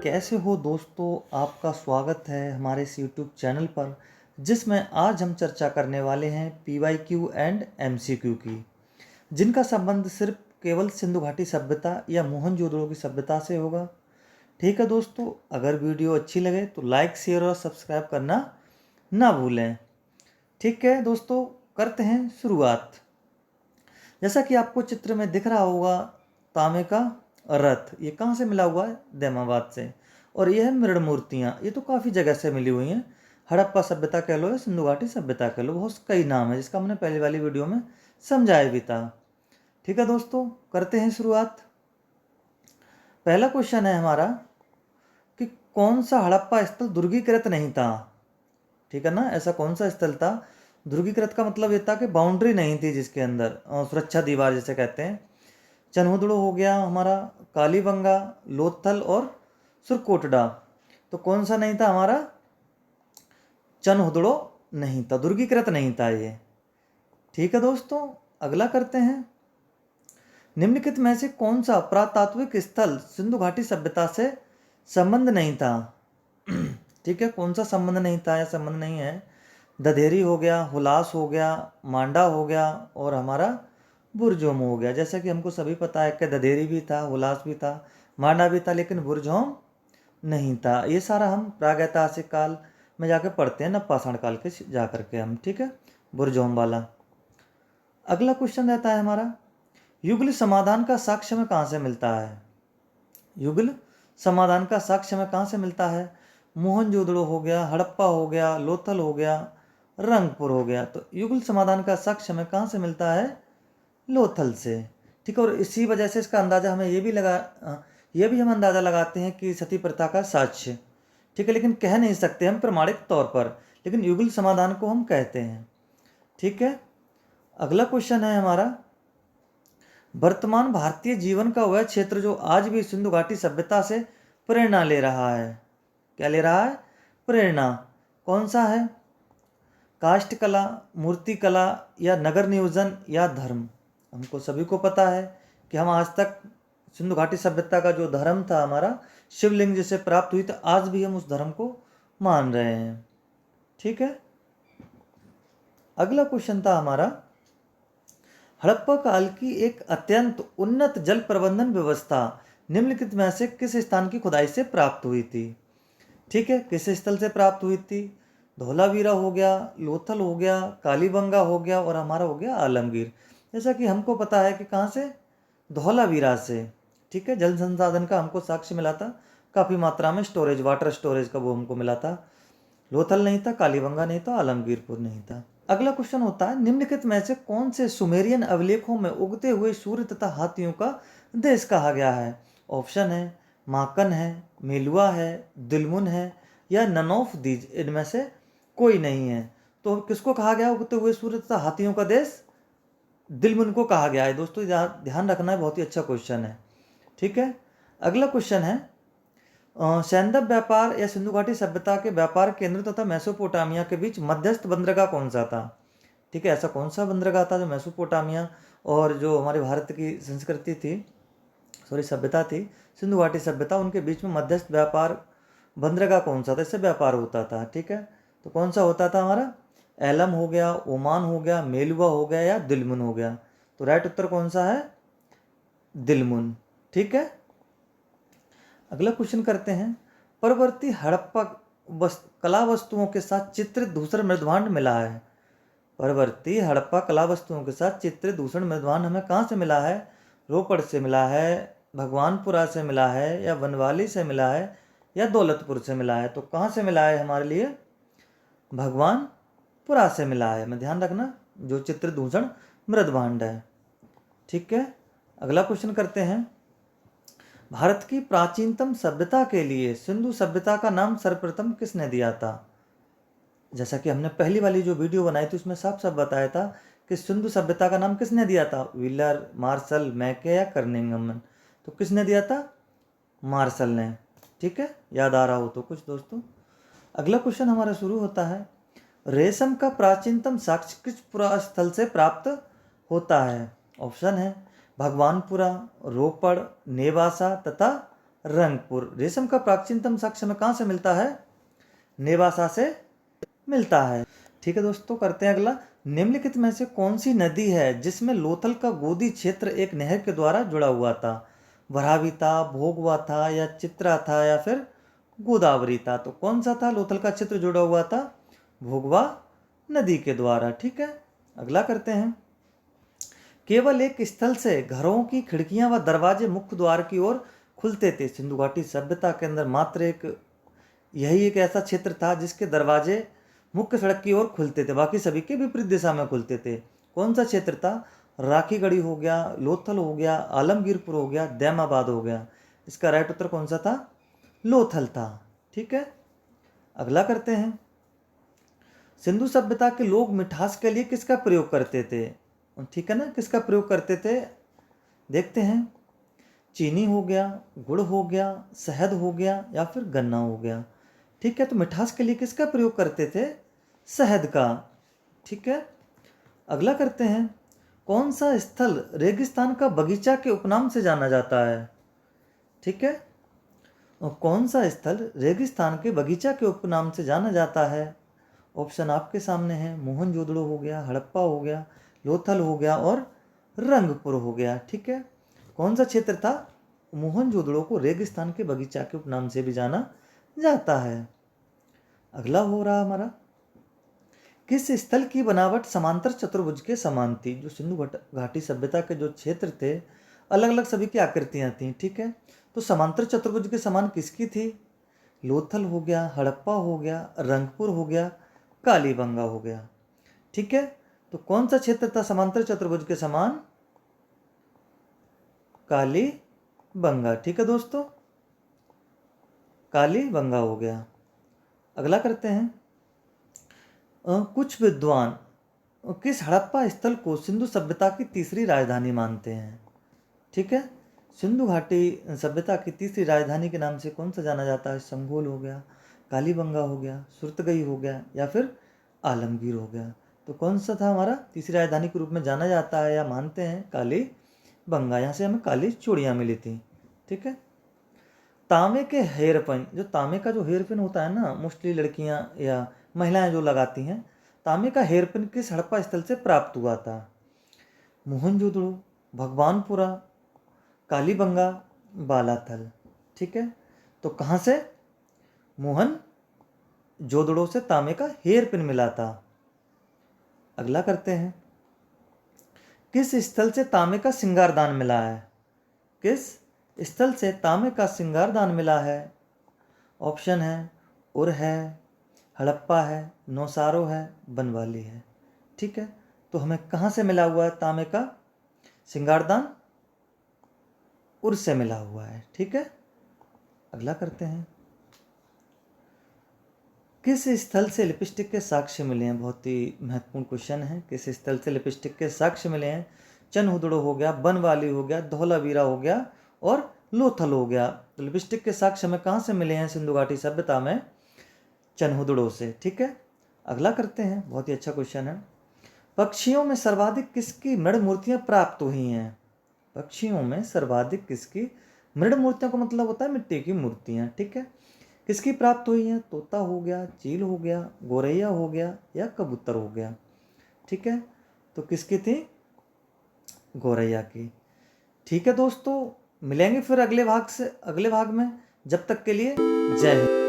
कैसे हो दोस्तों। आपका स्वागत है हमारे इस यूट्यूब चैनल पर, जिसमें आज हम चर्चा करने वाले हैं PYQ एंड MCQ की, जिनका संबंध सिर्फ केवल सिंधु घाटी सभ्यता या मोहनजोदड़ो की सभ्यता से होगा। ठीक है दोस्तों, अगर वीडियो अच्छी लगे तो लाइक, शेयर और सब्सक्राइब करना ना भूलें। ठीक है दोस्तों, करते हैं शुरुआत। जैसा कि आपको चित्र में दिख रहा होगा, तांबे का रथ, ये कहाँ से मिला हुआ है? दैमाबाद से। और ये है मृण मूर्तियाँ, ये तो काफ़ी जगह से मिली हुई हैं। हड़प्पा सभ्यता कह लो या सिंधु घाटी सभ्यता कह लो, बहुत कई नाम है, जिसका हमने पहले वाली वीडियो में समझाया भी था। ठीक है दोस्तों, करते हैं शुरुआत। पहला क्वेश्चन है हमारा कि कौन सा हड़प्पा स्थल दुर्गीकृत नहीं था। ठीक है ना, ऐसा कौन सा स्थल था? दुर्गीकृत का मतलब ये था कि बाउंड्री नहीं थी जिसके अंदर, सुरक्षा दीवार जिसे कहते हैं। चन्हुदड़ो हो गया हमारा, कालीबंगा, लोथल और सुरकोटड़ा। तो कौन सा नहीं था हमारा? चन्हुदड़ो नहीं था, दुर्गीकृत नहीं था ये। ठीक है दोस्तों, अगला करते हैं। निम्नलिखित में से कौन सा पुरातात्विक स्थल सिंधु घाटी सभ्यता से संबंध नहीं था? ठीक है, कौन सा संबंध नहीं था या संबंध नहीं है? दधेरी हो गया, हुलास हो गया, मांडा हो गया और हमारा बुरजोम हो गया। जैसा कि हमको सभी पता है कि दधेरी भी था, हुलास भी था, मांडा भी था, लेकिन बुरजोम नहीं था। ये सारा हम प्रागैतिहासिक काल में जाके पढ़ते हैं, नवपाषाण काल के जा करके हम। ठीक है, बुरजोम वाला। अगला क्वेश्चन रहता है हमारा, युगल समाधान का साक्ष्य में कहाँ से मिलता है? युगल समाधान का साक्ष्य में कहाँ से मिलता है? मोहनजोदड़ो हो गया, हड़प्पा हो गया, लोथल हो गया, रंगपुर हो गया। तो युगल समाधान का साक्ष्य में कहाँ से मिलता है? लोथल से। ठीक है, और इसी वजह से इसका अंदाज़ा हमें ये भी हम अंदाज़ा लगाते हैं कि सती प्रथा का साक्ष्य। ठीक है, लेकिन कह नहीं सकते हम प्रमाणिक तौर पर, लेकिन युगल समाधान को हम कहते हैं। ठीक है, अगला क्वेश्चन है हमारा, वर्तमान भारतीय जीवन का वह क्षेत्र जो आज भी सिंधु घाटी सभ्यता से प्रेरणा ले रहा है, क्या ले रहा है? प्रेरणा। कौन सा है? काष्ठ कला, मूर्ति कला या नगर नियोजन या धर्म? हमको सभी को पता है कि हम आज तक सिंधु घाटी सभ्यता का जो धर्म था हमारा, शिवलिंग जिसे प्राप्त हुई, तो आज भी हम उस धर्म को मान रहे हैं। ठीक है, अगला क्वेश्चन था हमारा, हड़प्पा काल की एक अत्यंत उन्नत जल प्रबंधन व्यवस्था निम्नलिखित में से किस स्थान की खुदाई से प्राप्त हुई थी? ठीक है, किस स्थल से प्राप्त हुई थी? धौलावीरा हो गया, लोथल हो गया, कालीबंगा हो गया और हमारा हो गया आलमगीर। जैसा कि हमको पता है कि कहाँ से? धौलावीरा से। ठीक है, जल संसाधन का हमको साक्ष्य मिला था, काफ़ी मात्रा में स्टोरेज, वाटर स्टोरेज का वो हमको मिला था। लोथल नहीं था, कालीबंगा नहीं था, आलमगीरपुर नहीं था। अगला क्वेश्चन होता है, निम्नलिखित में से कौन से सुमेरियन अभिलेखों में उगते हुए सूर्य तथा हाथियों का देश कहा गया है? ऑप्शन है माकन है, मेलुआ है, दिलमुन है या नन ऑफ दीज, इनमें से कोई नहीं है। तो किसको कहा गया उगते हुए सूर्य तथा हाथियों का देश? दिलमुन को कहा गया है। दोस्तों ध्यान रखना है, बहुत ही अच्छा क्वेश्चन है। ठीक है, अगला क्वेश्चन है, सैंधव व्यापार या सिंधु घाटी सभ्यता के व्यापार केंद्र तथा मेसोपोटामिया के बीच मध्यस्थ बंदरगाह कौन सा था? ठीक है, ऐसा कौन सा बंदरगाह था जो मेसोपोटामिया और जो हमारे भारत की संस्कृति थी, सभ्यता थी, सिंधु घाटी सभ्यता, उनके बीच में मध्यस्थ व्यापार बंदरगाह कौन सा था? इससे व्यापार होता था। ठीक है, तो कौन सा होता था हमारा? एलम हो गया, ओमान हो गया, मेलुआ हो गया या दिलमुन हो गया। तो राइट उत्तर कौन सा है? दिलमुन। ठीक है, अगला क्वेश्चन करते हैं, परवर्ती हड़प्पा कला वस्तुओं के साथ चित्रित दूसरा मृदभांड मिला है। परवर्ती हड़प्पा कला वस्तुओं के साथ चित्रित दूसरा मृदभांड हमें कहाँ से मिला है? रोपड़ से मिला है, भगवानपुरा से मिला है या बनवाली से मिला है या दौलतपुर से मिला है? तो कहाँ से मिला है हमारे लिए? भगवानपुरा से मिला है। मैं ध्यान रखना, जो चित्र दूषण मृदभांड है। ठीक है, अगला क्वेश्चन करते हैं, भारत की प्राचीनतम सभ्यता के लिए सिंधु सभ्यता का नाम सर्वप्रथम किसने दिया था? जैसा कि हमने पहली वाली जो वीडियो बनाई थी उसमें साफ साफ बताया था कि सिंधु सभ्यता का नाम किसने दिया था? व्हीलर, मार्शल, मैके या कर्निंगमन? तो किसने दिया था? मार्शल ने। ठीक है, याद आ रहा हो तो कुछ दोस्तों। अगला क्वेश्चन हमारा शुरू होता है, रेशम का प्राचीनतम साक्ष्य किस पुरास्थल से प्राप्त होता है? ऑप्शन है भगवानपुरा, रोपड़, नेवासा तथा रंगपुर। रेशम का प्राचीनतम साक्ष्य में कहाँ से मिलता है? नेवासा से मिलता है। ठीक है दोस्तों, करते हैं अगला। निम्नलिखित में से कौन सी नदी है जिसमें लोथल का गोदी क्षेत्र एक नहर के द्वारा जुड़ा हुआ था? वरावी था, भोगवा था, या चित्रा था, या फिर गोदावरी था? तो कौन सा था लोथल का क्षेत्र जुड़ा हुआ था? भोगवा नदी के द्वारा। ठीक है, अगला करते हैं। केवल एक स्थल से घरों की खिड़कियां व दरवाजे मुख्य द्वार की ओर खुलते थे। सिंधु घाटी सभ्यता के अंदर मात्र यही एक ऐसा क्षेत्र था जिसके दरवाजे मुख्य सड़क की ओर खुलते थे, बाकी सभी के विपरीत दिशा में खुलते थे। कौन सा क्षेत्र था? राखीगढ़ी हो गया, लोथल हो गया, आलमगीरपुर हो गया, दैमाबाद हो गया। इसका राइट उत्तर कौन सा था? लोथल था। ठीक है, अगला करते हैं। सिंधु सभ्यता के लोग मिठास के लिए किसका प्रयोग करते थे? ठीक है ना, किसका प्रयोग करते थे? देखते हैं। चीनी हो गया, गुड़ हो गया, शहद हो गया, या फिर गन्ना हो गया। ठीक है, तो मिठास के लिए किसका प्रयोग करते थे? शहद का। ठीक है, अगला करते हैं। कौन सा स्थल रेगिस्तान का बगीचा के उपनाम से जाना जाता है? ठीक है, और कौन सा स्थल रेगिस्तान के बगीचा के उपनाम से जाना जाता है? ऑप्शन आपके सामने है। मोहनजोदड़ो हो गया, हड़प्पा हो गया, लोथल हो गया, और रंगपुर हो गया। ठीक है, कौन सा क्षेत्र था? मोहनजोदड़ो को रेगिस्तान के बगीचा के उपनाम से भी जाना जाता है। अगला हो रहा हमारा, किस स्थल की बनावट समांतर चतुर्भुज के समान थी? जो सिंधु घाटी सभ्यता के जो क्षेत्र थे, अलग अलग सभी की आकृतियां थी। ठीक है, तो समांतर चतुर्भुज के समान किसकी थी? लोथल हो गया, हड़प्पा हो गया, रंगपुर हो गया, कालीबंगा हो गया। ठीक है, तो कौन सा क्षेत्र था समांतर चतुर्भुज के समान? कालीबंगा। ठीक है दोस्तों, कालीबंगा हो गया। अगला करते हैं। कुछ विद्वान किस हड़प्पा स्थल को सिंधु सभ्यता की तीसरी राजधानी मानते हैं? ठीक है, सिंधु घाटी सभ्यता की तीसरी राजधानी के नाम से कौन सा जाना जाता है? संगोल हो गया, कालीबंगा हो गया, सुरतगई हो गया, या फिर आलमगीर हो गया। तो कौन सा था हमारा तीसरी राजधानी के रूप में जाना जाता है या मानते हैं? कालीबंगा। यहाँ से हमें काली चूड़ियाँ मिली थी। ठीक है, तांबे के हेयरपिन, जो तांबे का जो हेयरपिन होता है ना, मोस्टली लड़कियां या महिलाएं जो लगाती हैं, तांबे का हेयरपिन किस हड़प्पा स्थल से प्राप्त हुआ था? मोहनजोदड़ो, भगवानपुरा, कालीबंगा, बालाथल। ठीक है, तो कहाँ से? मोहनजोदड़ो से तांबे का हेयरपिन मिला था। अगला करते हैं। किस स्थल से तांबे का सिंगारदान मिला है? किस स्थल से तांबे का सिंगारदान मिला है? ऑप्शन है उर है, हड़प्पा है, नौसारो है, बनवाली है। ठीक है, तो हमें कहाँ से मिला हुआ है तांबे का सिंगारदान? उर से मिला हुआ है। ठीक है, अगला करते हैं। किस स्थल से लिपस्टिक के साक्ष्य मिले हैं? बहुत ही महत्वपूर्ण क्वेश्चन है। किस स्थल से लिपस्टिक के साक्ष्य मिले हैं? चनहुदड़ो हो गया, बनवाली हो गया, धौलावीरा हो गया, और लोथल हो गया। तो लिपस्टिक के साक्ष्य हमें कहाँ से मिले हैं सिंधु घाटी सभ्यता में? चनहुदड़ो से। ठीक है, अगला करते हैं। बहुत ही अच्छा क्वेश्चन है। पक्षियों में सर्वाधिक किसकी मृण मूर्तियां प्राप्त हुई हैं? पक्षियों में सर्वाधिक किसकी मृण मूर्तियों का मतलब होता है मिट्टी की मूर्तियां। ठीक है, किसकी प्राप्त हुई हैं? तोता हो गया, चील हो गया, गोरैया हो गया, या कबूतर हो गया। ठीक है, तो किसकी थी? गोरैया की। ठीक है दोस्तों, मिलेंगे फिर अगले भाग में। जब तक के लिए जय हिंद।